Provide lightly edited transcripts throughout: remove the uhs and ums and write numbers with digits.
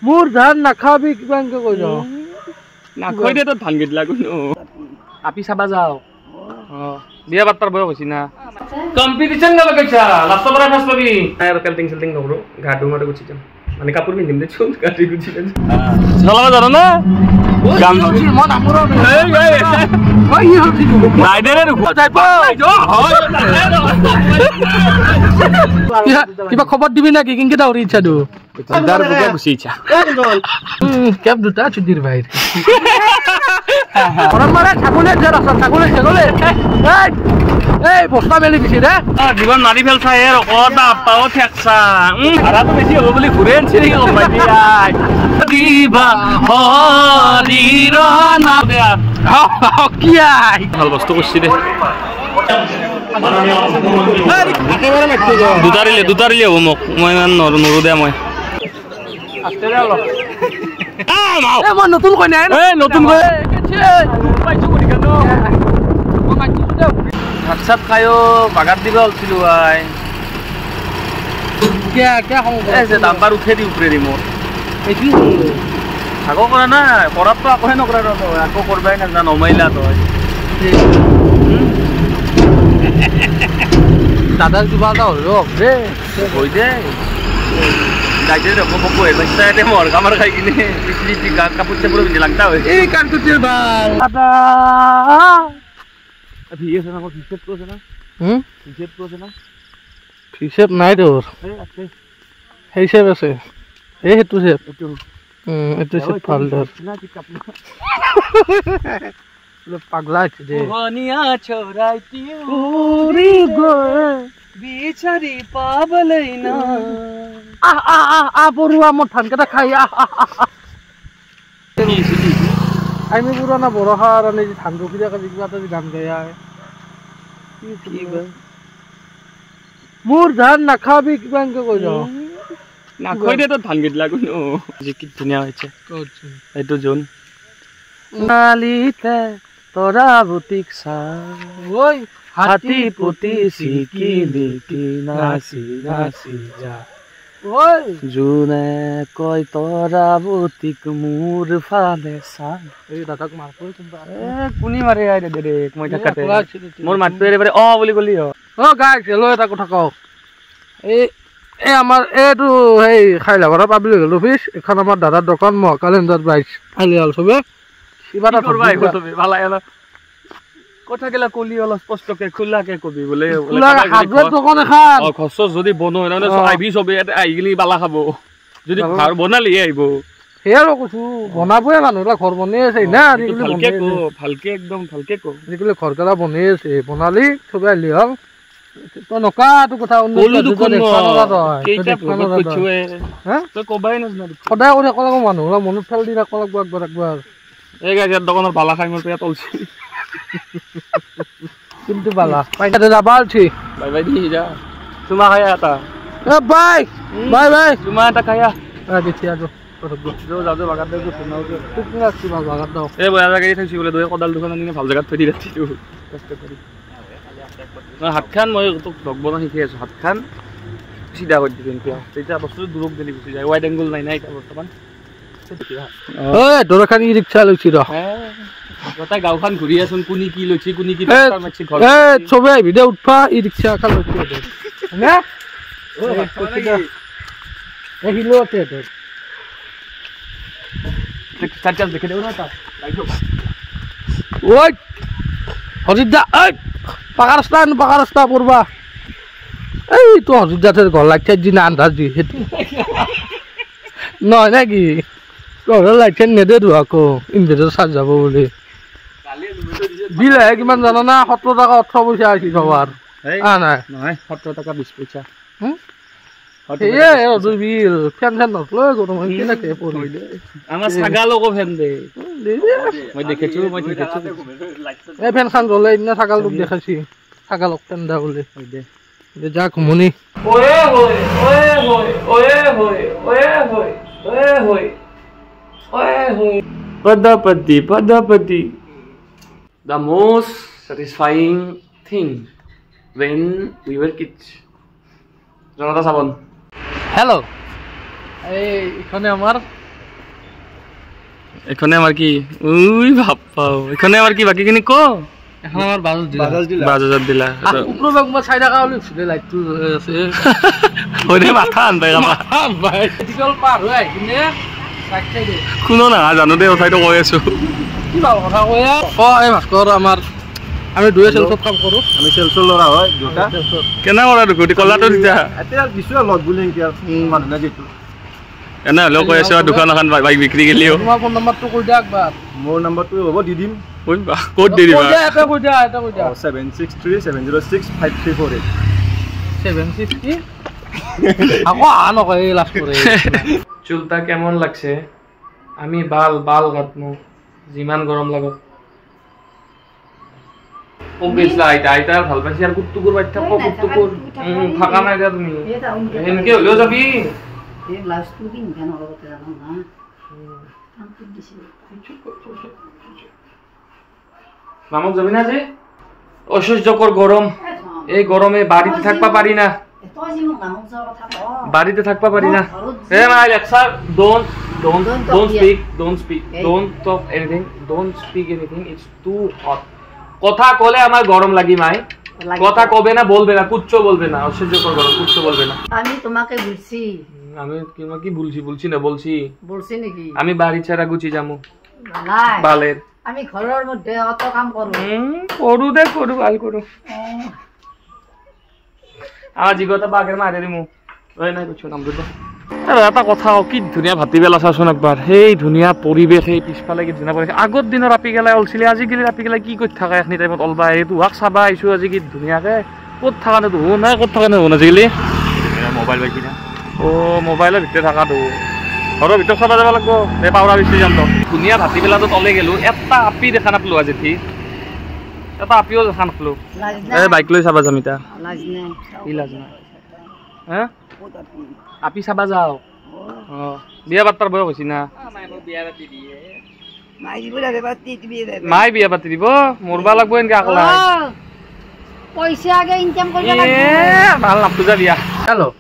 মোৰ ধান নাখাবি কিমানকে কৈ যাওঁ নাখাই দে তোৰ ধান গীত লাগো আপি চাবা যাও বিয়া পাতাৰ বয়স হৈছে না কম্পিটিশন না লগাইছা লাষ্টৰ পৰা ফাৰ্ষ্ট পাবি আৰু কেলটিং সেলটিং নকৰো গা ধুমাতে গুচি যাম মানে কাপোৰ পিন্ধিম দে চুল কাটি গুচি যাম চলাব জানো না কাম মই নামৰো এই ৰাইডাৰে যাই কিবা খবৰ দিবি নেকি কিংকেটা উৰি ইচ্ছা দু দাৰ বুকে গুচি ইচ্ছা কেপ দুটা চুদিৰ ভাই ঘৰত মাৰে ছাগলী যে ৰাস্তা ছাগলী এই বস্তা মেলি দিছি দে জীৱন মাৰি ফেলছা এ ৰকত বাপাও ঠেকছা ভাড়াটো বেছি হ'ব বুলি ঘূৰে আনছি নেকি গম পাইছি আই দিবা হৰিৰ নাম কি আই ভাল বস্তু কৰিছি দে দুটাৰিলে হ'ব মোক মই ইমান নৰো দে মই মই নতুন কৈ নাই নতুন কৈ ভাত চাত খায়ো বাগাত দিব ওলছিলো আই দাম্পাৰ উঠে দি উপৰে দি মোৰ আকৌ কৰা নাই কৰাততো আকৌহে নকৰা তই আকৌ কৰবাই নাজান নমাইলা তই দাদাৰ কিবা এটা হ'ল ৰে হৈ দে গাইতে দেখো বকো হে বাচ্চাতে মর কামার খাই কিনে পিছলি কাপড় চাপড় ভিজে লাগতা হয় এই কানকুটির বাল দাদা ভিএস না কো ফিশেপ করছ না ফিশেপ করছ না ফিশেপ নাই তোর এই আছে এই শেপ আছে এই হেতু শেপ এটো শেপ ভাল ধর না কি কাপড় পাগলা আছে যে মোহনিয়া ছড়াইতি উরি গো বিছারি পাবলাই না বড়ুয়া মোর ধান কেটা খাই আমি পুরানা বড় হার আনে যে ধান রকি দেখা কিবা এটা গান গায় মোর ধান নাখাবি কিমানকে কৈ যাওঁ নাখাই দে তোৰ ধান গীত লাগো যে কি ধুনীয়া হৈছে এইটো জোন নালিতে তৰা বুটিক চা ঐ হাতী পুতি চিকিলি কি নাচি নাচি যা ঐ জোনে কয় তৰা বুটিক মোৰ ফালে চা এই দাদাক মাৰব কোনবা কোনি মাৰে আই দে মই থাকাতে মোৰ মাতটো এবাৰে বুলি কলি গাইছ হেল্ল এটা কথা কওঁ এই আমাৰ এইটো সেই খাইলাপাৰা পাব্লিক হেল্থ অফিচ এখন আমাৰ দাদাৰ দোকান মহাকালেণ্ডাৰ ব্ৰাইচ খালি হ'ল চবে কিবা এটা কৰবা আহিব তুমি ভাল লাগে কথা গেলা কলি অলপ স্পষ্টকে খোলাকে কবি বোলে দোকান এখন খৰচ যদি বনো হয় মানে আইবি চবে আহি গেলি বালা খাব যদি ঘৰ বনালি আহিব সেয়া কৈছো বনাবই মানুহবিলাক ঘৰ বনাই আছে না ভালকে একদম ভালকে কো আজিকালি ঘৰ কেলা বনাই আছে বনালি চবে আহিলি হ'ল তই নকা এইটো কথা সদায় কৰি অকল মানুহ মনত ফেল দি ৰাখ একবাৰ এই গাইছ দোকানৰ বালা খাই মোৰ পেট ওলছি কিন্তু বালা পাইতে যাবা আলছি বাই বাই দি যা চুমা খায়া এটা বাই বাই বাই চুমা এটা খায়া দেখিয়া যাও বাগাত দেও শুনাও বাগাত দাও এই বয়া জাগাই থাকি বলে দুই কদাল দোকান আনি ভাল জাগাত থৈ দি ৰাখিছো কষ্ট কৰি হাত খান মই তোক লগ বনা শিকাই আছো হাত খান সিধা কৰি দিম তেতিয়া বস্তু দূৰক দিলি গুচি যায় ওয়াইড এংগল নাই এটা বৰ্তমান দৰখান ই ৰিক্সা লৈছি ৰ গোটাই গাঁওখন ঘূৰি আছোন কোনি কি লৈছি কোনি কি চবে আহিবি দে উঠবা ই ৰিক্সা এখন লৈছি দেখে দেও না ওই হজিদা পাকা ৰাস্তা পড়বা এই তো হজিদাতে ঘর লাগছে দিন আন্দাজ দি নয় নাকি ঘরের লাগছে নেদে আকৌ ইনভাৰ্টাৰ চাৰ্জ যাব বুলি বিল আহে কিমান জানা না 17 টাকা 18 পইচা আছে সবার নাই নহয় 17 টাকা 20 পইচা বিল ফেন নথলৈ গৰম কি লাগে আমাৰ ছাগালকো ফেন দে মই দেখিছো এই ফেন খান জ্বলে ইনা ছাগাল তোক দেখাইছি ছাগালক ফেন দা বুলি যা ঘুমনি Padapati. The most satisfying thing when we were kids. Jonathan Sabon. Hello. এই এখানে আমার এখানে আমার কি উই বাপ্পাও এখানে আমার কি বাকিখিনি ক এখন আমার বাজাজ দিলা উপরে বাগমা 6 টাকা হলে ছিল লাইট আছে ওরে মাথা আনবাই ভাই টিকল পার হই কিনে সাইড দে কোনো না জানো দে ওঠাইতো কৈ আছো কি ভাল কথা কয়া এই ভাস্কর আমার আমি দুয়ে সেলছত কাম কৰো আমি সেলছৰ লৰা হয় দুটা কেনা কৰা দুকুটি কলাটো দিছা এতিয়া কিছু লগ বুলিং কি মানুহ না যেটো এনে হলেও কৈ আছো দোকান এখন বাইক বিক্ৰী গেলিও তোমাৰ ফোন নম্বৰটো কৈ দিয়া একবাৰ মোৰ নম্বৰটো হ'ব দি দিম কইবা কোড দি দিবা এটা কৈ দিয়া 7637065348 760 আকৌ আনো কই লাস্ট করে চুলটা কেমন লাগছে আমি বাল কাটমু জিমান গরম লাগত অবভিয়াসলি আইতা ভাল পাইছি আর কুত্তুকুর বাইটা কুত্তুকুর ফাঁকা নাই দিয়া তুমি এনকে হলেও যাবি এই লাস্ট দিন কেন হতে জানো না আমি দিছি নামক যাবি না যে অসহ্যকর গরম এই গরমে বাড়িতে থাকবা পারি না বাড়িতে থাকবা পারি না হে my lecture don't talk anything don't speak anything it's too hot কথা কলে আমার গরম লাগি মাই কথা কবে না বলবে না কুচ্ছ বলবে না অসহ্যকর গরম কুচ্ছ বলবে না আমি তোমাকে বলছি আমি কি বলছি না বলছি নাকি আমি বাড়ি ছাড়া গুছি যামু নাই বালের আমি ঘরের মধ্যে অত কাম করব করু ভাল করু আজি কথা বাগের মারে দিমু ওই নাই কিছু নাম দুটো এটা কথা কি ধুনীয়া ভাতি বেলা চাচোন একবাৰ সেই ধুনীয়া পৰিৱেশ সেই পিছফালে কি ধুনীয়া পৰিৱেশ আগৰ দিনৰ ৰাপি গেলাই অলছিলে আজিকালি ৰাপি গেলাই কি কৰি থাকা এখিনি টাইমত অলবা এইটো হাক চাবা আহিছো আজি কি ধুনীয়াকে ক'ত থাকা নে ধুন নাই ক'ত থাকা নে ধুন আজিকালি মোবাইল বাইকি না মোবাইলৰ ভিতৰত থাকাটো ঘৰৰ ভিতৰত চাবা যাব লাগিব এই পাউৰা বেছি যাম তো ধুনীয়া ভাতি বেলাটো তলে গেলো এটা আপি দেখা নাপলো আজি এটা আপিও দেখা নাপলো এই বাইক লৈ চাবা যাম এতিয়া কি লাজ নাই হা আপি চাবা যাও বিয়া পাতাৰ বয়স হৈছে না মাই বিয়া পাতি দিব মৰবা লাগব এনকে আকলা পয়সা আগে ইনকাম কৰিব ভাল নাপূজা বিয়া হেল্ল'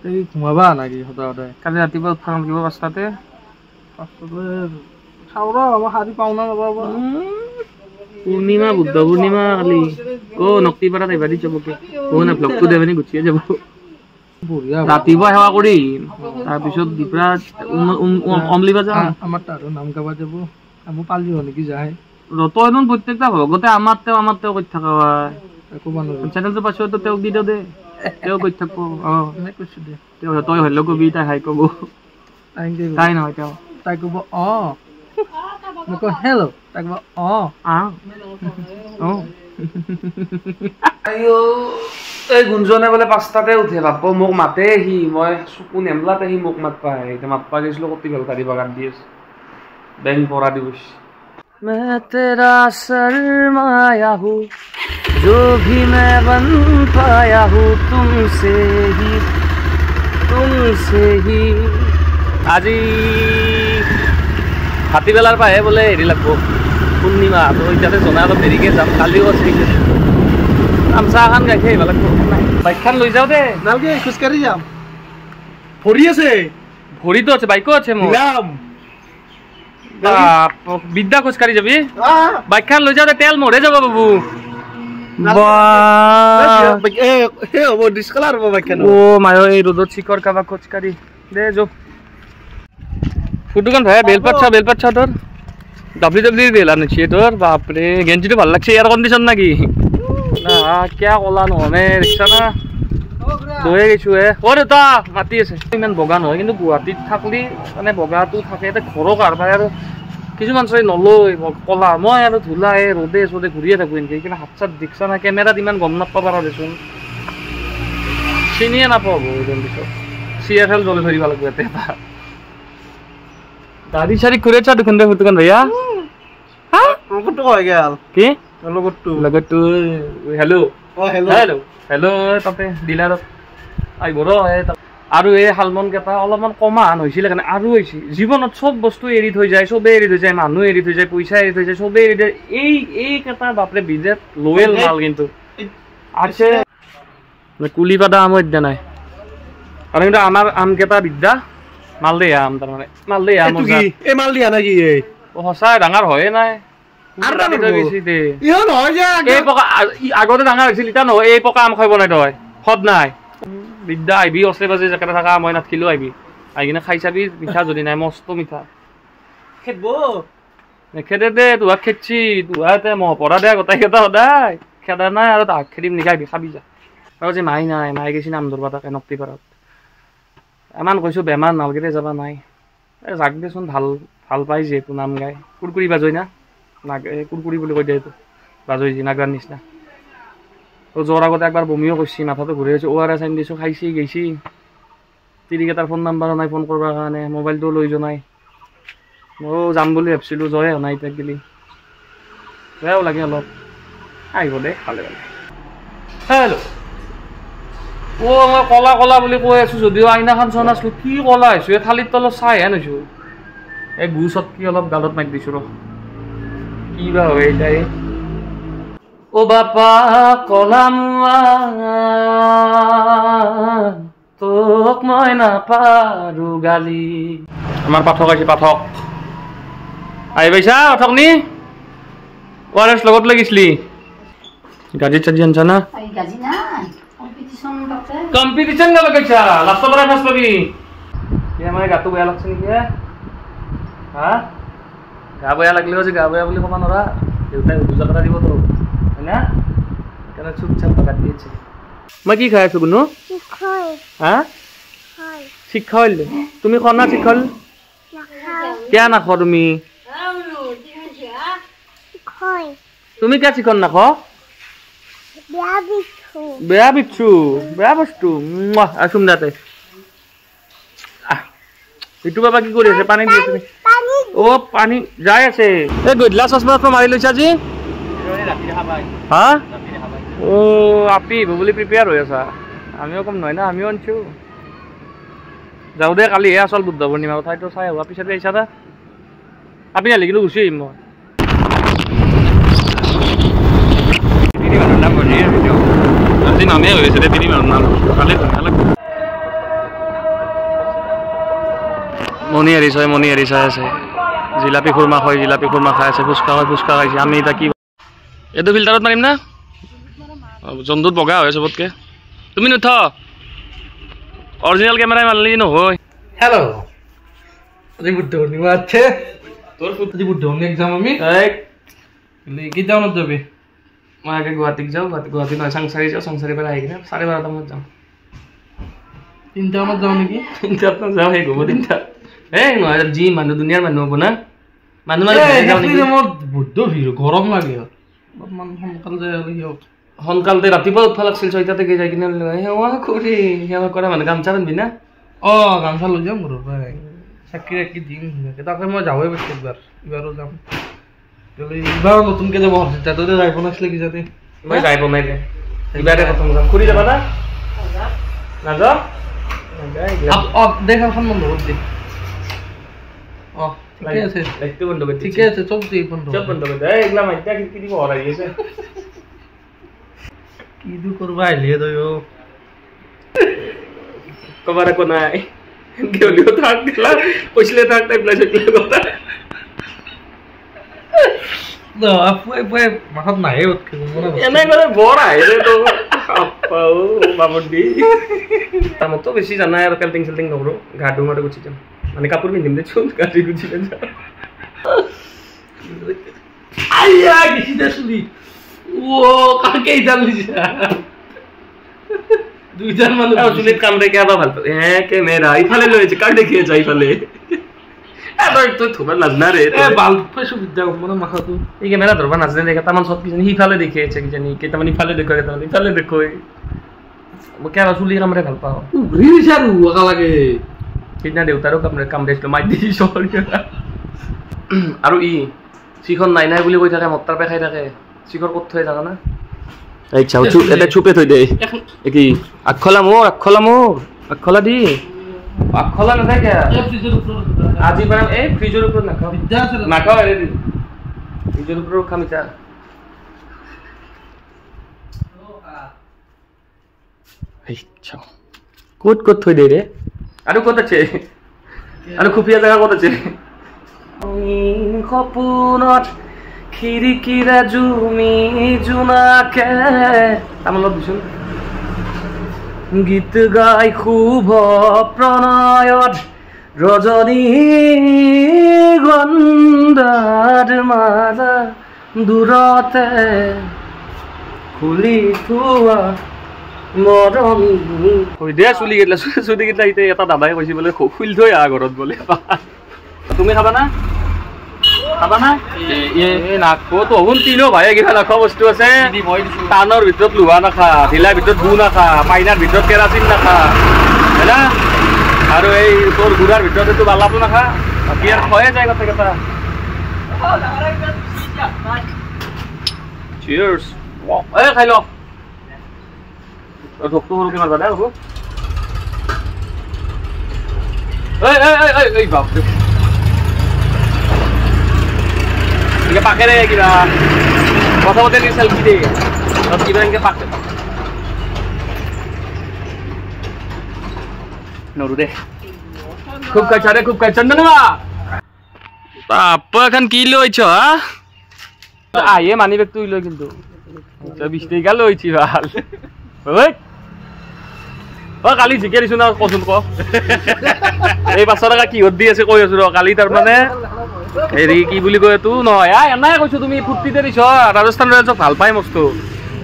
এই ঘুমাবা নাকি সদায় কালি ৰাতিপুৱা উঠাব লাগিব পাঁচটাতে চাওঁ ৰ মই সাৰি পাওঁ না ৰ'বা পূৰ্ণিমা বুদ্ধ পূৰ্ণিমা কালি নক্তিপাৰাত আহিবা দি যাবকে না ব্লগটো দেবেনি গুচিয়ে যাব ৰাতিপুৱা সেৱা কৰি তাৰপিছত দিপৰা অমলিবা যাম আমাৰ তাৰো নাম গাবা যাব আমি পালি হয় নেকি যায় তই নো প্ৰত্যেকটা ভগতে আমাৰ তেওঁ কৰি থকা একো মানুহ চেনেলটো পাছত তেওঁক দি দিওঁ দে তেওঁ কৰি থাকিব কৈছো দে তই হলেও কবি তাই হাই কব তাই নহয় তেওঁ তাই ক'ব মই কওঁ হেল্ল' তাই ক'ব এই গুঞ্জনে বোলে 5টাতে উঠে বাপ মোক মাতে সি মই চকু নেমলাতে সি মোক মাতপা এতিয়া মাতপা গৈছিলো কতি ভাল কাঢ়ি বাগান দি আছে বেং পৰা দি গৈছে मैं तेरा शर्माया हूँ जो भी मैं बन पाया हूँ तुमसे ही আজি হাতী বেলাৰ পৰাহে বোলে হেৰি লাগব পূৰ্ণিমা তো এতিয়াতে জনাই অলপ দেৰিকে যাম কালিও আছে চাহ খান গাইছে আহিব লাগব বাইকখন লৈ যাওঁ দে নালগে খোজকাঢ়ি যাম ভৰি আছে ভৰিতো আছে বাইকো আছে মোৰ বিদ্যা খোজকাঢ়ি যাবি বাইকখন লৈ যাওঁ তেল মৰে যাব বাবু মায় এই রোদত শিকর কাবা খোঁজকারি দে যো ফুটুকান ভাই বেলপাত ছা তোর ডাব্লিউ বেলা নিচ্ছে তোর বাপরে গেঞ্জিটো ভাল লাগছে এয়ার কন্ডিশন নাকি না কিয়া কলা নহনে রিক্সা না লৈ গেছো ও দেউতা মাতি আছে ইমান বগা নহয় কিন্তু গুৱাহাটীত থাকলি মানে বগাটো থাকে ঘৰৰ কাৰবাৰ আৰু কিছুমান চলি নলয় কলা মই আৰু ধূলা ৰ'দে চদে ঘূৰিয়ে থাকো এনেকৈ কিন্তু হাত চাত দিকছা না কেমেৰাত ইমান গম নাপাব পাৰা দেচোন চিনিয়ে নাপাব এজন পিছত CFL জ্বলি ধৰিব লাগিব ইয়াতে দাড়ি চাৰি ঘূৰে চা দুখন ফুটুকান ভাইয়া লগতো কয় গেল কি লগতো হেল্ল' তাতে ডিলাৰত আহিব ৰ আৰু এই শালমন কেইটা অলপমান কমান হৈছিলে কাৰণে আৰু হৈছে জীৱনত চব বস্তু এৰি থৈ যায় চবেই এৰি থৈ যায় মানুহ এৰি থৈ যায় পইচা এৰি থৈ যায় চবেই এৰি থৈ এই কেইটা বাপৰে বিজেত লোৱেল মাল কিন্তু আছে কুলি পাতা আমৰ এতিয়া নাই আৰু কিন্তু আমাৰ আম কেইটা বিদ্যা মালদে আম তাৰমানে মালদে আম এইটো কি এই মাল দিয়া নাকি এই সঁচাই ডাঙৰ হয়ে নাই আৰু কাটি থৈ গৈছি দে ইও নহয় যে এই পকা আগতে ডাঙৰ হৈছিল এতিয়া নহয় এই পকা আম খাব নাই তই সদ নাই বিদ্যা আহিবি অচলে বাজে জেকেটা থকা মই নাথকিলো আহিবি আহি কিনে খাই চাবি মিঠা যদি নাই মস্ত মিঠা খেদব নেখেদে দে তোহাক খেদছি তোহাতে মহ পৰা দে গোটেইকেইটা সদায় খেদা নাই আৰু তাহাক খেদিম নিখাবি খাবি যা আৰু যে মাই নাই মায়ে গৈছি নাম ধৰবা তাকে নক্তিপাৰত ইমান কৈছোঁ বেমাৰ নালগেৰে যাবা নাই এই যাক দেচোন ভাল ভাল পাই যিহেতু নাম গায় কুৰকুৰি বাজৈ না কুৰকুৰি বুলি কৈ দিয়ে এইটো বাজৈ যি নাগাৰ নিচিনা তো যোৱাৰ আগতে একবাৰ বমিও কৰিছি মাথাটো ঘূৰি আহিছে ORS আনি দিছোঁ খাইছি গৈছি তিৰিকেইটাৰ ফোন নাম্বাৰো নাই ফোন কৰিবৰ কাৰণে মোবাইলটো লৈ যোৱা নাই ময়ো যাম বুলি ভাবিছিলোঁ জয়ে হোৱা নাই এতিয়া গেলি বেয়াও লাগে অলপ আহিব দে ভালে ভালে হেল্ল' মই কলা কলা বুলি কৈ আছোঁ যদিও আইনাখন চোৱা নাছিলোঁ কি কলা হৈছোঁ এই থালিৰ তলত চাইহে হৈছোঁ এই গু চটকি অলপ গালত মাৰি দিছোঁ ৰ কি বা হয় এতিয়া অ' বাপা কলা মোৱা তোক মই নাপাৰো গালি আমাৰ পাঠক আহিছে পাঠক আহি পাইছা পাঠক নি ORS লগত লাগিছিলি গাড়ী চাড়ি আনছা না এই গাজি নাই কম্পিটিশন তাতে কম্পিটিশন না লগাইছা লাষ্টৰ পৰা ফাৰ্ষ্ট পাবি আমাৰ গাটো বেয়া লাগছে নেকি হা গা বেয়া লাগিলেও যে গা বেয়া বুলি ক'ব নোৱাৰা দেউতাই বুজা কথা দিব তো হয় না সেইকাৰণে চুপচাপ লগাই দিছে মই কি খাই আছো গুনো হা শিক্ষল তুমি খোৱা না শিক্ষল কিয় নাখোৱা তুমি তুমি কিয় চিকন নাখোৱা বেয়া বিচ্ছু বেয়া বস্তু আছোম দাতে ইটো বাবা কি কৰি আছে পানী দি আছে অ পানী যাই আছে এই গধলা চশমাটো মাৰি লৈছা আজি হা অ আপি বুলি প্ৰিপেয়াৰ হৈ আছা আমিও কম নহয় না আমিও আনছো যাওঁ দে কালিহে আচল বুদ্ধ পূৰ্ণিমা ঠাইটো চাই হোৱা পিছতে আহিছা দা আপি নালিগিলো গুচি আহিম মই আজি নামে হৈছে দে তিনি মানুহ নাম কালি ধুনীয়া লাগে মণি এৰি চাই আছে জিলাপি খুৰমা খাই আছে ফুচকা খাইছে আমি এতিয়া কি এইটো ফিল্টাৰত মাৰিম না জন্তুত বগা হয় চবতকে তুমি নুঠ অৰিজিনেল কেমেৰাই মাৰিলি নহয় হেল্ল' আজি বুদ্ধ পূৰ্ণিমা আছে তোৰ আজি বুদ্ধ পূৰ্ণিমা এক্সাম আমি কেইটামানত যাবি মই আগে গুৱাহাটীত যাওঁ গুৱাহাটী নহয় চাংচাৰি যাওঁ চাংচাৰিৰ পৰা আহি কিনে 12:30 মানত যাওঁ 3টা মানত যাওঁ নেকি 3টাত যাওঁ সেই ঘূব 3টাত এই নহয় যি মানুহ দুনিয়াৰ মানুহ হ'ব না মানুহ মোৰ বুদ্ধ ভিৰ গৰম লাগে অলপমান সোনকালে যায় আৰু সিহঁত সোনকালতে ৰাতিপুৱা উঠবা লাগিছিল 6টাতে গৈ যাই কিনে সেৱা কৰি সেৱা কৰা মানুহ গামচা পিন্ধবি না গামচা লৈ যাম ঘৰৰ পৰা চাকি ৰাকি দিম ধুনীয়াকৈ তাকে মই যাবই পাইছোঁ এইবাৰো যাম এইবাৰো নতুনকৈ যাব তাতে যাই পোৱা নাছিলে কি যাতে মই যাই পোৱা নাই দে এইবাৰে প্ৰথম যাম ফুৰি যাবা না নাযাওঁ দেখ এখন বন্ধ কৰি দে ঠিকে আছে লাইটটো বন্ধ কৰি ঠিকে আছে চব বন্ধ কৰি দে এইগিলা মাইতিয়া খিৰিকি দিব হৰাই আছে কিটো কৰবা আহিলে তই কবাৰ একো নাই গেলিও থাক গেলা কৈছিলে থাক টাইপ লাগে কথা মাথাত নাহে এনে করে বৰ আহে তো বাবুদি মতো বেছি জানাই আৰু কেল্টিং চেল্টিং নকৰো গা ধুম আৰু গুচি যাম মানে কাপোৰ পিন্ধিম দে চোন গাড়ী গুচি যাম আইয়া গেছি দে চুলি কাকে ইডাল দিছা দুইটাৰ মানুহ চুলিত কাম দেখে আবাৰ ভাল পালে কেমেৰা ইফালে লৈছে কাক দেখিয়ে যায় ইফালে তই থবা নাজনা ৰে বাল্ব পাইছো বিদ্যা মানে মাথাটো এই কেমেৰা ধৰবা নাজনে দেখে তামান চব কিজানি সিফালে দেখি আছে কিজানি কেইটামান ইফালে দেখুৱাই কেইটামান ইফালে দেখুৱাই মই কেৰা চুলি কামৰে ভাল পাওঁ উঘৰি দিছে আৰু একা লাগে সেইদিনা দেউতাৰো কামৰেজটো মাৰি দিছ আৰু ই চিখন নাই নাই বুলি কৈ থাকে মটৰ পে খাই থাকে চিখৰ ক'ত থৈ থাকা না এই চাও এটা চুপে থৈ দে কি আগখলা আগখলা দি আগখলা নাথাকে আজি পৰা এই ফ্ৰিজৰ ওপৰত নাখাওঁ নাখাওঁ এৰি দি ফ্ৰিজৰ ওপৰত খাম এতিয়া ক'ত থৈ দে ৰে আৰু ক'ত আছে আৰু খুফিয়া জেগা ক'ত আছে সপোনত খিৰিকীৰে জুমি জোনাকে তামোলত দিছোন গীত গাই শুভ প্ৰণয়ত ৰজনী গন্ধাৰ মাজা দূৰতে খুলি থোৱা মৰমী হৈ দে চুলি কেইটা এতিয়া এটা দাদাই কৈছে বোলে খুলি থৈ আহা ঘৰত বোলে তুমি খাবা না নাকতো তিনিও ভাই কিবা নাখোৱা বস্তু আছে টানৰ ভিতৰত লোহা নাখা ঢিলাৰ ভিতৰত গু নাখা পাইনাৰ ভিতৰত কেৰাচিন নাখা হয় না আৰু এই তোৰ গুড়াৰ ভিতৰত এইটো বালাটো নাখা বাকী আৰু খোৱাই যায় কথাকেইটা চিয়াৰ্ছ এই খাই ল ঢোকটো সৰুকে মাৰবা দে হ'ব এই বাপৰে এনেকে পাকে দে কিবা প্ৰথমতে নি চেলফি দে কিবা এনেকে পাকে নৰু দে খুব কাইছা না বাপ্পা এখন কি লৈছ আহে মানি বেগটো লৈ কিন্তু 20 টাকা লৈছি ভাল কালি জিকে দিছো না কচোন ক এই 500 টাকা কি দি আছে কৈ আছো ৰ কালি তাৰ মানে হেৰি কি বুলি কয় এইটো নহয় এনাই কৈছো তুমি ফুৰ্তিতে দিছ ৰাজস্থান ৰয়েলছক ভাল পাই মস্তো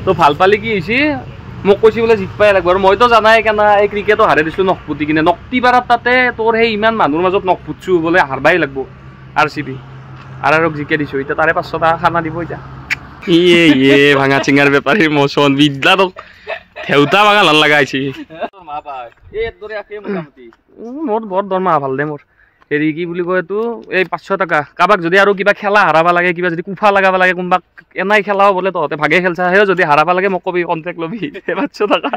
তো ভাল পালি কি হৈছে মোক কৈছি বোলে জিত পাই লাগব আৰু মইতো জানাই কেনা এই ক্ৰিকেটো হাৰে দিছিলো নখপুতি কিনে নকটি পাৰাত তাতে তোৰ সেই ইমান মানুহৰ মাজত নখপুতছো বোলে হাৰবাই লাগব RCB আৰু জিকে দিছো এতিয়া তাৰে 500 টাকা খানা দিব এতিয়া ইয়ে ভাঙা চিঙাৰ বেপাৰীৰ মচন বিদ্যাতক থেউতা ভাঙা লাল লাগাইছি মোৰ বৰ দৰমহা ভাল দে মোৰ হেৰি কি বুলি কয় এইটো এই 500 টাকা কাৰোবাক যদি আৰু কিবা খেলা হাৰাব লাগে কিবা যদি কুফা লগাব লাগে কোনোবাক এনাই খেলাও বোলে তহঁতে ভাগে খেলছা সেও যদি হাৰাব লাগে মোক কবি কণ্টেক্ট ল'বি 500 টাকা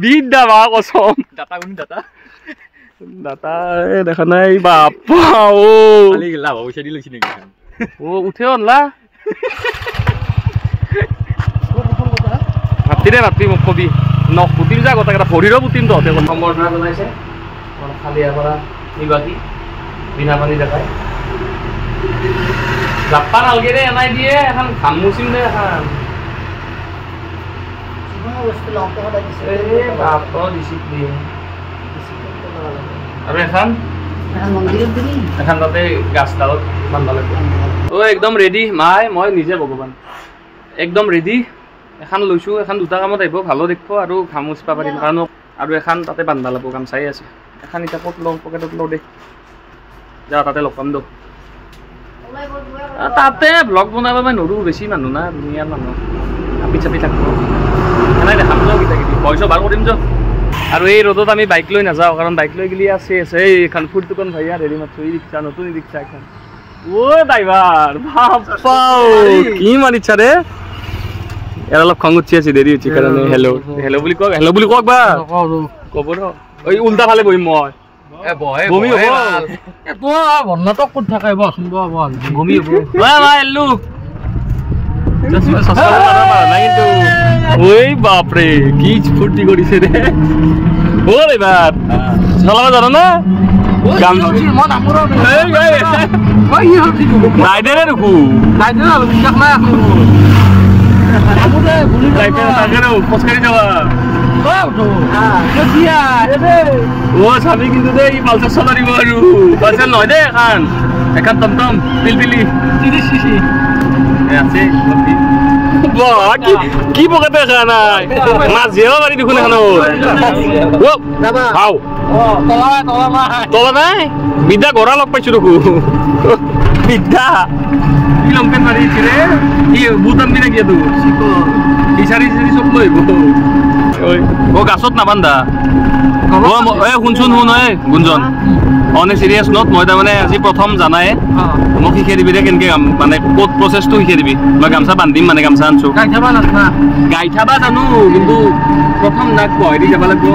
বিদ্যা বা কচম দাতা দেখা নাই বাপ্পা ও উঠেও আনলা ভাবতি মোক কবি নখ পুতিম যা গোটেইকেইটা ভৰিৰো পুতিম তহঁতে সম্বৰ্ধনা জনাইছে খালিয়াৰ পৰা নিবাসী বিনা পানী দেখায় জাপান আলগেৰে এনাই দিয়ে এখন ঘাম মুচিম দে এখন আৰু এখন তাতে গাছডালত বান্ধা লাগিব একদম ৰেডি মাই মই নিজে ভগৱান একদম ৰেডি এখন লৈছোঁ এখন দুটা কামত আহিব ভালো দেখিব আৰু ঘাম মুচিব পাৰিম কাৰণ আৰু এখন তাতে বান্ধা লাগিব কাম চাই আছে এখন এতিয়া ক'ত লওঁ পকেটত লওঁ দে যা তাতে লগ পাম দো তাতে ব্লগ বনাব মই নৰো বেছি মানুহ না দুনিয়াৰ মানুহ আপি চাপি থাকিব এনেই দেখাম যাওঁ কিবা কিবি পইচা ভাল কৰিম যাওঁ আৰু এই ৰ'দত আমি বাইক লৈ নাযাওঁ কাৰণ বাইক লৈ গেলি আছে এইখন ফুড দোকান ভাইয়া হেৰি মাত্ৰ ই ৰিক্সা নতুন ই ৰিক্সা এখন ড্ৰাইভাৰ কি মাৰিছা ৰে ইয়াৰ অলপ খং উঠি আছে দেৰি হৈছে কাৰণে হেল্ল' বুলি কওক বা ক'ব ৰ এই উল্টা ফালে বহিম মই বমি হ'ব নাটক ক'ত থাকে বচোন বমি হ'ব এল্লু ওই বাপরে কি ফুর্তি করিছে রে ও এবার চলাবা জানো না রাইডারে রুকু খোঁজকারি যাওয়া ও স্বামী কিন্তু দে পালসার চলারিব আৰু পালসার নয় দে এখন টমটম পিলপিলি 30 সিসি আছে কি পকেটে দেখা নাই মাঝেও মাৰি দেখোন এখন তলা নাই বিদ্যা গড়া লগ পাইছো দেখো বিদ্যা কি লংপেন মাৰিছে ৰে কি বুট আনবি নাকি এইটো বিচাৰি চব লৈ আহিব গাছত নাবান্ধা শুনচোন শুন গুঞ্জন অনে চিৰিয়াছ নোট মই তাৰমানে আজি প্ৰথম জানাই মোক শিকাই দিবি দে কেনেকৈ মানে ক'ত প্ৰচেছটো শিকাই দিবি মই গামচা বান্ধিম মানে গামচা আনছো গাই থাবা জানো কিন্তু প্ৰথম নাক হেৰি যাব লাগিব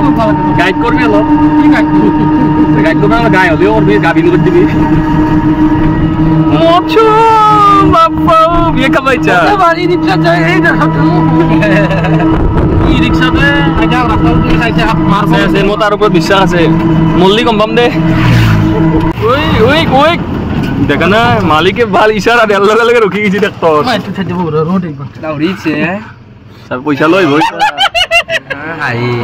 গাইড কৰিবি অলপ গাইড কৰিব গাই হ'লেও কৰিবি গাভিন কৰি দিবি বিয়ে খাবাইছা ই ৰিক্সাতে মোৰ তাৰ ওপৰত বিশ্বাস আছে মল্লি গম পাম দে দেখা না মালিকে ভাল ইশারা দেওয়ার লগে লগে রখি গেছি দেখ তোর একটু ছেড়ে দেবো রোড একবার স্যার পয়সা লই বই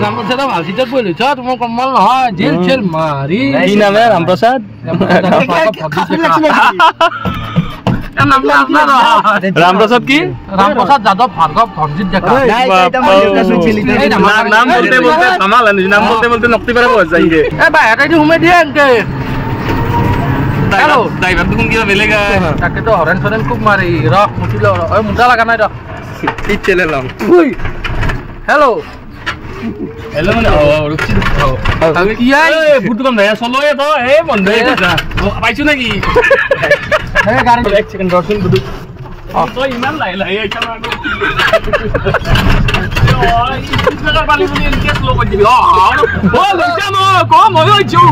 রামপ্রসাদ ভাল সিটার বলে ছ তোমার কম্মাল নহয় জেল ছেল মারি কি নামে রামপ্রসাদ রামপ্রসাদ কি রামপ্রসাদ যাদব ভার্গব ধনজিৎ দেখা নাম বলতে বলতে কামাল নাম বলতে বলতে নকতি পারে বস যাই রে এ ভাই এটা ঘুমে দিয়ে এনকে হ্যালো ড্রাইভার তো কোন কি বেলেগা তাকে তো হরেন ফরেন খুব মারি র মুঠিল ওই মুঠা লাগা নাই র ঠিক চলে এলাম হ্যালো হ্যালো মানে রুচি কি আই বুট কম দেয়া চলো এ তো এ বন্ধ হয়ে গেছে পাইছো নাকি এ গাড়ি এক সেকেন্ড দর্শন বুট তো ইমান লাই লাই এটা না ওই ইসলার পানি বলি এনকে স্লো করে দিবি ও লইছা মো কম হইছো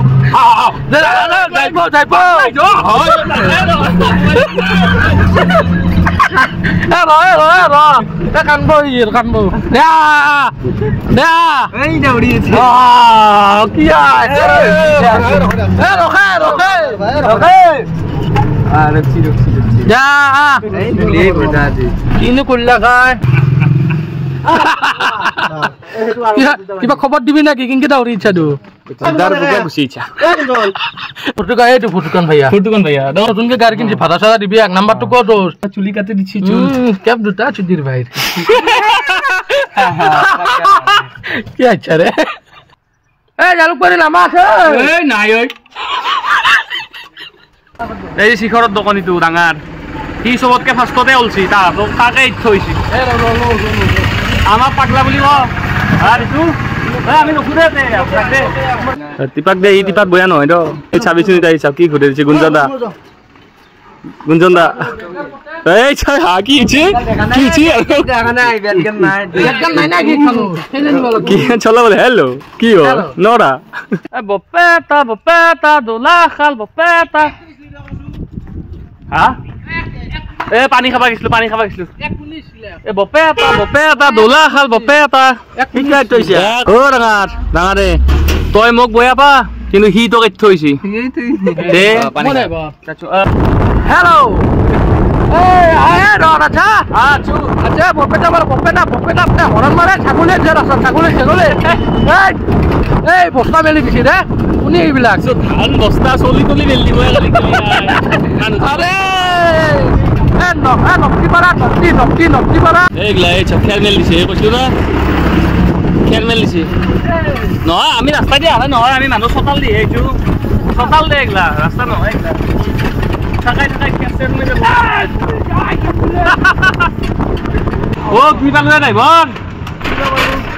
যাইবো কানবো কানবো এই না উড়িয়েছে কি রখে যা কিনো করলা খায় কিবা খবর দিবি নাকি কিনকে দাউরি ইচ্ছা দু ফুটুকান ভাইয়া নতুনকে গাড়ি কিনছি ভাড়া সাদা দিবি এক নাম্বার তো কত চুলি কাটে দিচ্ছি ক্যাব দুটা চুদির ভাই কি আচ্ছা রে এই জালুক পারি নামা আছে এই নাই ওই এই শিখৰত দোকানীটো ডাঙৰ সি চবতকে ফাৰ্ষ্টতে ওলছি তাকে ইচ্ছা হৈছে আমাক পাগলা বুলি ক আমি নুখুদে টিপাক দে ই টিপাক বয়া নহয় তো এই চাবিচোন এতিয়া হিচাপ কি ঘূৰে দিছে গুঞ্জন দা এই কি হৈছে কি চলা বলে হেল্ল' কি হ'ল নৰা বপেটা দোলা খাল বপেটা হা এ পানী খাবা গৈছিলো এ বপেটা দোলা খাল বপেটা অ ডাঙাৰে তই মোক বয়া পা কিন্তু সি তোক এৰি থৈছি हेलो अच्छा बपेटा अपने हरण मारे छागले बस्ता मेली दिसे दे শুনি এইবিলাক ধান বস্তা চলি তলি মেলি দিব আরে নকটি পাৰা এইগিলা এই খেৰ মেলি দিছে কৈছো না খেৰ মেলি দিছে নহয় আমি ৰাস্তা দি আহে নহয় আমি মানুহ চতাল দি আহিছো চতাল দে এইগিলা ৰাস্তা নহয় এইগিলা থাকাই খেৰ মেলি ও কি পালে ড্ৰাইভাৰ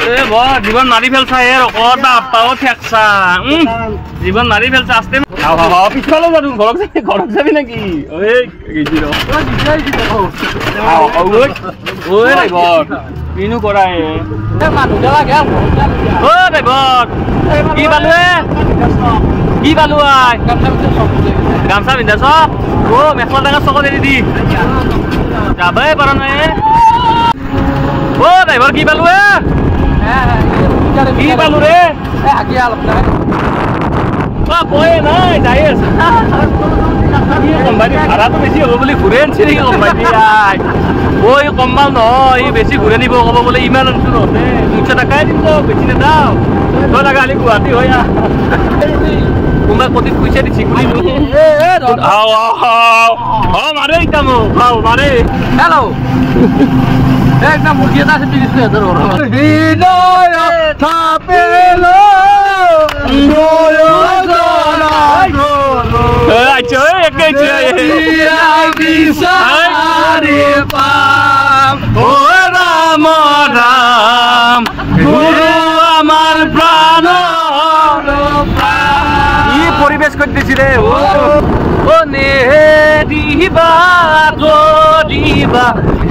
এ জীবন মাৰি ফেলছা এ ৰকত পাও ঠেকছা জীবন মাৰি ফেলছা আস্তে পিছফালে যাবি ঘৰত যাবি নেকি কিনো কৰা কি পালো গামছা পিন্ধাছ অ মেখেলা টেঙা চকত এৰি দি যাবই পৰা নাই অ ড্ৰাইভাৰ কি পালো কি পালো ৰে কয়ে নাই যাই আছে কোম্পানী ভাড়াটো বেছি হ'ব বুলি ঘূৰে আনিছে নেকি কোম্পানী ঐ কম্মাল নহয় ই বেছি ঘূৰে নিব ক'ব বোলে ইমান আনিছো নহতে 200 টকাই দিম তো বেছি নেদাও তই লাগা কালি গুৱাহাটী হৈ কোনোবাই কটিত পইচা দিছি মাৰে এতিয়া মোক মাৰে हेलो একদম মুখি এটা আছে 30 পৰিবেশ করতেছি রে ও নে দিবা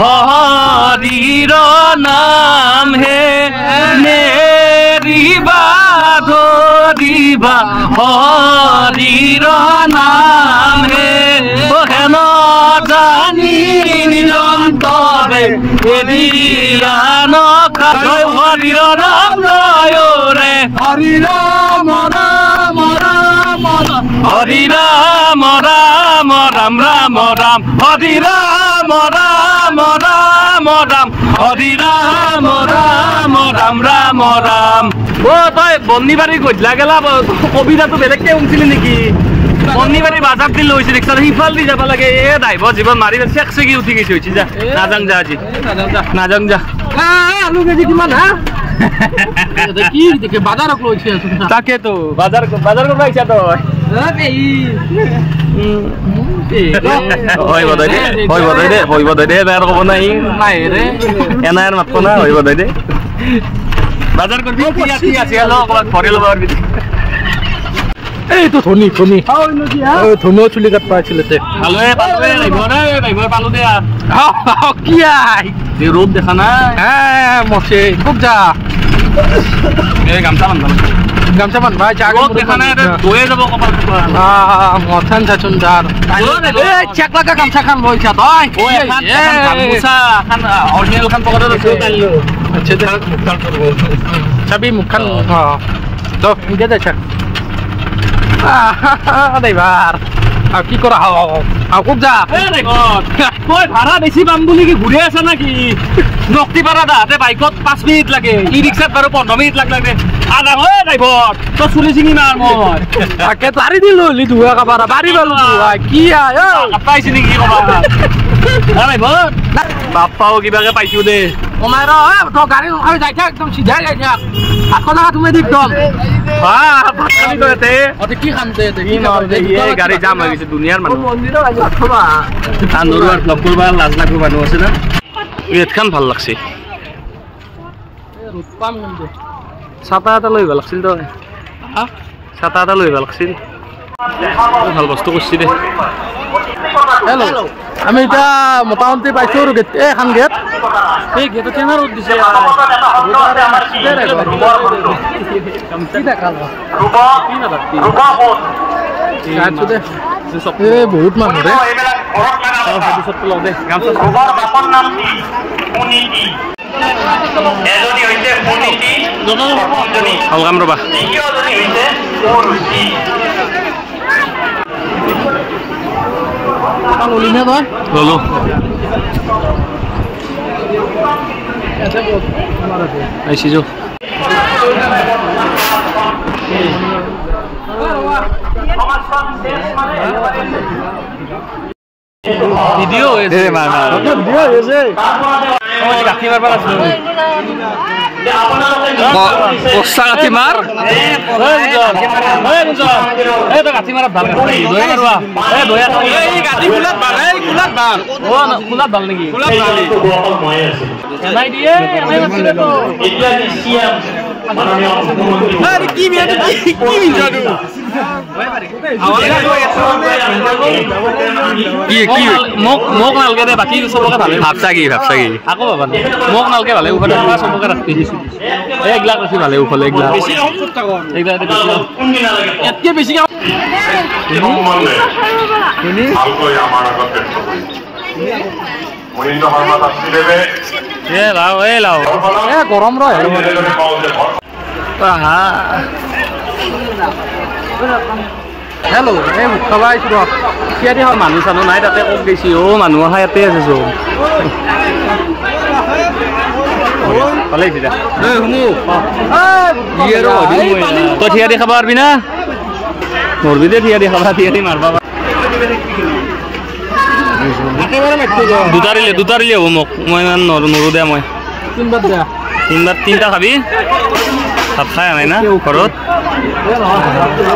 হরির নাম হে নে দিবা হরির নাম হে ও হেন জানি নিরন্তরে এদিয়ান খায় হরির নাম লয় রে হরি রাম রাম রাম রাম রাম হরি রাম রাম রাম রাম হরি রাম রাম রাম রাম রাম ও তই বন্নিবাৰী গধলা গেলা কবিতাটো বেলেগকে শুনছিলি নেকি বন্নিবাৰী বাজাৰ দি লৈছে ৰিক্সাত সিফাল দি যাব লাগে এ ড্ৰাইভাৰ জীৱন মাৰি চেক চেকি উঠি গৈছে হৈছে যা নাযাং যা আজি নাযাং যা আলু কেজি কিমান হা কি দেখে বাজারক লইছে তাকেতো বাজাৰ কৰিব আহিছা তই হৈ বধাই দে বেয়া ক'ব নাই নাই ৰে এনাৰ মাতব না হৈ বধাই দে বাজাৰ কৰবি কি আছে অকণমান ভৰি ল'ব পাৰিবি এইটো ধনী ধনী ধনীও চুলি কাট পাইছিলে পালো দে কি আই ৰ'দ দেখা নাই মছে খুব যা এই গামছা বান্ধবা ৰ'দ দেখা নাই ধুয়ে যাব কপাল মথান চাচোন যাৰ চেক লগা গামছা খান লৈছা তই অৰিজিনেল খান পকেটত আছে চাবি মুখখান দে দে চেক ড্ৰাইভাৰ আৰু কি কৰা খুব যা তই ভাড়া বেছি পাম বুলি কি ঘূৰি আছা নেকি নক্তিপাৰা দাহঁতে বাইকত 5 মিনিট লাগে ই ৰিক্সাত বাৰু 15 মিনিট লাগে আধা হয় ড্ৰাইভাৰ তই চুলি চিঙি মাৰ মই তাকে তাৰি দিলো ধুৱা কাবাৰ বাৰী পালো কি পাইছি নেকি কবা ড্ৰাইভাৰ বাপ্পাও কিবাকে পাইছো দে কমাই ৰ তই গাড়ী নখাই যাই থাক একদম চিধাই যাই থাক আকৌ জাগা তুমি দি একদম কি খাম গাড়ী যাম হৈ গৈছে দুনিয়াৰ মানুহ ব্লগ কৰিব লাজ লাগিব মানুহ আছে না ইয়াতখান ভাল লাগছে ছাতা এটা লৈ ভাল লাগছিল তই ছাতা এটা লৈ ভাল লাগছিল ভাল বস্তু কৰিছি দে হেল্ল' আমি এতিয়া মোটামুটি পাইছো আৰু এখন গেট এই গেটত কেনে ৰ'দ দিছে বহুত মানুহ দে অলগাম ৰবা ললিনে তই ললো আহিছো ভিডিও হৈছে গাঁঠি মাৰবা নাছিলো কষ্টা গাঁঠি মাৰ গাঁঠি মাৰা ভাল খোলাত ভাল নেকি মোক নালগে দে বাকী চবকে ভালে ভাবছা কি আকৌ ভাবা মোক নালগে ভালে উফালে চবকে ৰাখি দিছো এইগিলাক ৰাখি ভালে উফালে এইগিলাক বেছি গৰম ৰ হেল্ল' এই মুখ খাবা আহিছো ৰ ইয়াতে মানুহ চানুহ নাই তাতে কম গৈছি মানুহ অহা ইয়াতে আছে চব ভালে হৈছে দে তই থিয়া দি খাব পাৰিবি না নৰবি দে থিয়া দি খাবা থিয়া দি মাৰবা দুটাৰিলে হ'ব মোক মই ইমান নৰো দে মই তিনিটা খাবি ভাত খাই নাই না ঘৰত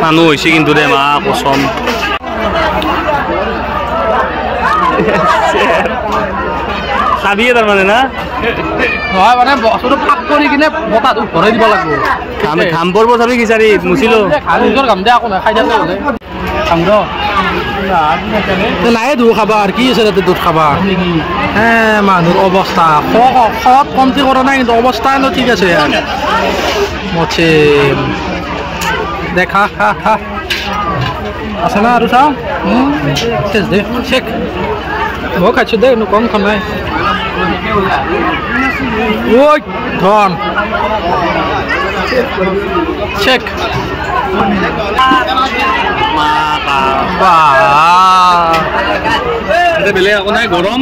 মানুহ হৈছে কিন্তু দে মা কচম খাবিয়ে তাৰমানে না নহয় মানে বস্তুটো পাক কৰি কিনে বতাহটো ভৰাই দিব লাগিব ঘাম পৰিব চাবি খিচাৰি মুচিলো নিজৰ ঘাম দে আকৌ নাই খাই থাকে খাম ৰ নাই দুধ খাবা আৰু কি আছে তাতে দুধ খাবা মানুহৰ অৱস্থা খোৱাত কমতি কৰা নাই কিন্তু অৱস্থা ঠিক আছে মছে দেখা খা খা আছে না আৰু চাওঁ চেচ দে চেক মই খাইছোঁ দে কম খোৱা নাই ঐ ধন চেক বাহ বেলেগ একো নাই গৰম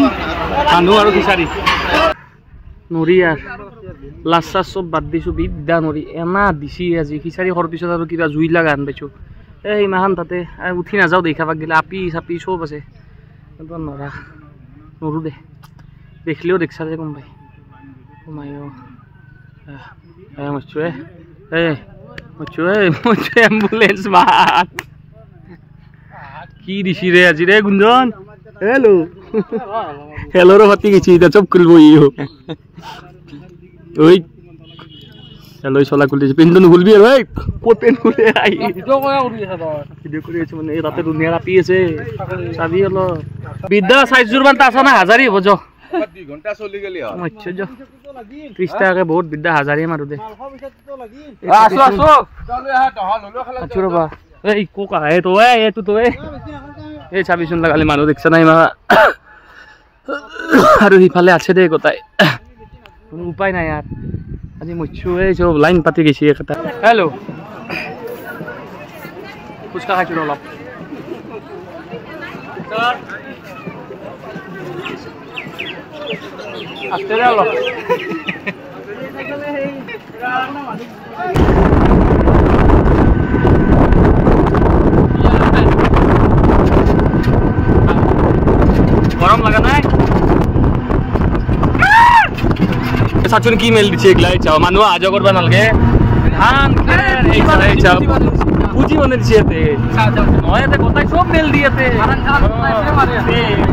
মানুহ আৰু খিচাৰি নৰি আৰু লাচ চাচ চব বাদ দিছোঁ বিদ্যা নৰি এনা দিছি আজি খিচাৰি খোৱাৰ পিছত আৰু কিবা জুই লগা আন পাইছোঁ এই ইমাহান তাতে উঠি নাযাওঁ দেখা পাক গেলে আপি চাপি চব আছে কিন্তু নৰা নৰো দে দেখিলেও দেখছা যে গম পাই মাই মচ্ছু মচ্ছু এম্বুলেন্স মাত কি দিছি ৰে আজি ৰে গুঞ্জন হেল্ল' হেল্ল'ৰ ভাতি গেছি এতিয়া চব খুলিব ইও ঐ হেল্ল' চলা খুলিছে পেনটো নুখুলবি আৰু এই ক'ত পেন খুলে আহি ভিডিঅ' কৰি আছো মানে তাতে ধুনীয়া ৰাপি আছে চাবি অলপ বিদ্যা 4 মান আছে না হাজাৰী হ'ব য 2 ঘণ্টা চলি গেলি হয় আচ্ছা য 30 টাকাকে বহুত বিদ্যা হাজাৰী মাৰো দে আছো চলে হা টহল হলো খালা আছো ৰবা এই কোকা এই তো এইটো তো এই চাবিচোন লাগালি মানুহ দেখছা নাই মা আৰু সিফালে আছে দে গোটাই কোনো উপায় নাই ইয়াত আজি মচ্ছু এই চব লাইন পাতি গেছি একটা হেল্ল' ফুচকা খাইছোঁ অলপ আস্তে দে অলপ গরম লাগা নাই সাচুন কি মেল দিছে এগলাই চাও মানুহ আজ করবা নালগে ধান এই চাও পুঁজি মনে দিছে এতে নয় এতে কথাই সব মেল দিয়েতে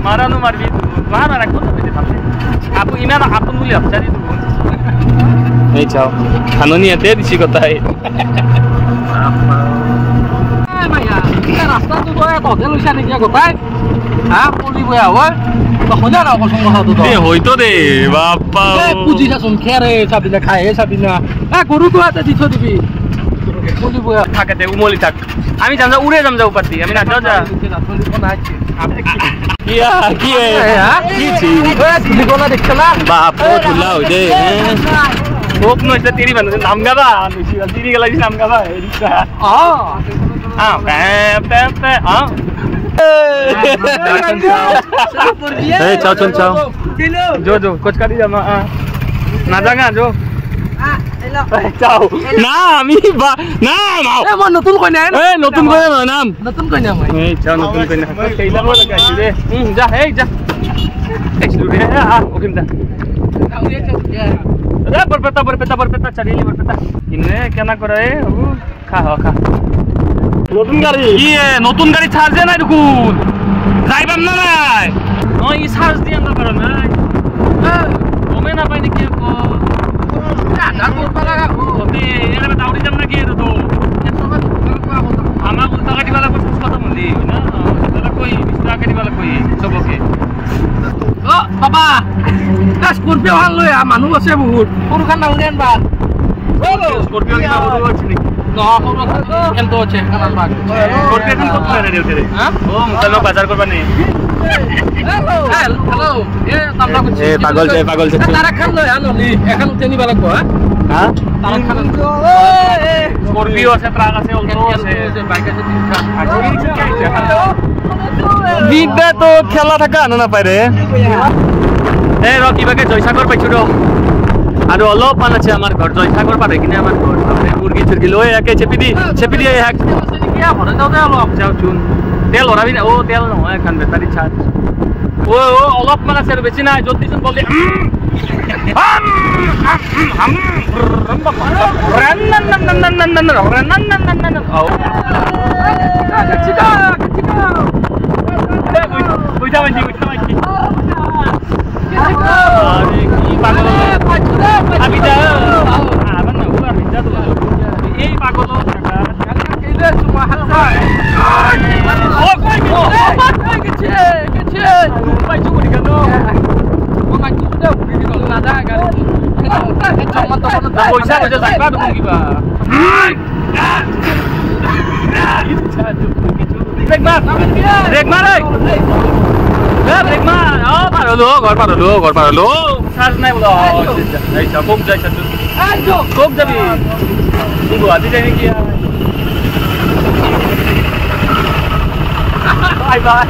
মারানো মারবি মারা রাখো তো বেতে পারলে আপু ইনা আপন বলি আপচারি তো এই চাও খাননি এতে দিছি কথাই ভাইয়া রাস্তাটো তো এত গেলুছা নেকি গোটাই হ্যাঁ পলিব হয় হজা না কসম কথাটো তো হইতো দে বাপ্পা পুজি যাচোন খেৰে চাবি না খাই চাবি না গরু তো এটা দিছ দিবি পলিব থাকে দে উমলি থাক আমি যাম যা উড়ে যাম যা উপাতি আমি না যাও যা কিয়া কি কি ছি তুমি কোনা দেখছ না বাপ তুলা হই দে ওক নইতে তেরি বানু নাম গাবা নইছি তিরি গেলা নাম গাবা এরিকা পে চাও চল চাও जो कुछ कर दिया ना जागा जो চাও না আমি না মাও এ মই নতুন কইনা এ নতুন কইনা নাম নতুন কইনা মই এই চাও নতুন কইনা সেইলা মই লাগাইছি রে যা এই যা এক্সলু রে ওকে দা রে বরপেটা চালিয়ে বরপেটা কিনে কেনা করে খা খা নতুন গাড়ি কি নতুন গাড়ি চার্জে নাই দেখুন যাইবাম না নাই নয় ই চার্জ দিয়ে আনতে পারো নাই গমে না পাই নাকি আকৌ দাউৰি যাম নাকি এইটো আমাক উল্টা কাটি পেলাই খোজ খতম হলি না কৈ 20 টকা কাটি পেলাই কৈ চবকে বাবা স্করপিও ভাল লৈ মানুহ আছে বহুত সৰুখান ডাঙৰ আনবা স্কৰপিও কিবা সৰু আছে নেকি এমতো আছে কানাল বাগ স্করপিও এখন কত করে রে উঠে হ্যাঁ ও মুকানো বাজার করবা নে হ্যালো এ তামলা কুছি এ পাগল সে তারা খান লয় আনলি এখন তেনি বালা কো হ্যাঁ তারা খান স্করপিও আছে ট্রাক আছে অলটো আছে বাইক আছে তিনটা বিদ্যা তো খেলা থাকা আনা না পাই রে এ র কিবাকে জয়সাগর পাইছো ৰ আৰু অলপ মান আছে আমাৰ ঘৰ জয়সাগৰ পাৰে কিনে আমাৰ ঘৰ আপনি মুৰগি চুৰগি লৈ একে চেপি দি এক কিয়া ভৰে যাও দে অলপ যাও চুন তেল হৰাবি না ও তেল নহয় এখন বেটাৰী চাৰ্জ ও অলপ মান আছে আৰু বেছি নাই জলদি চুন বলদি পইচা পইচা যাইবা দেখোন কিবা ব্রেক মার ব্রেক মার ঘর পারলো চার্জ নাই বলো কোক যাইছা কোক যাবি গুয়াহাটি যাই নাকি বাই বাই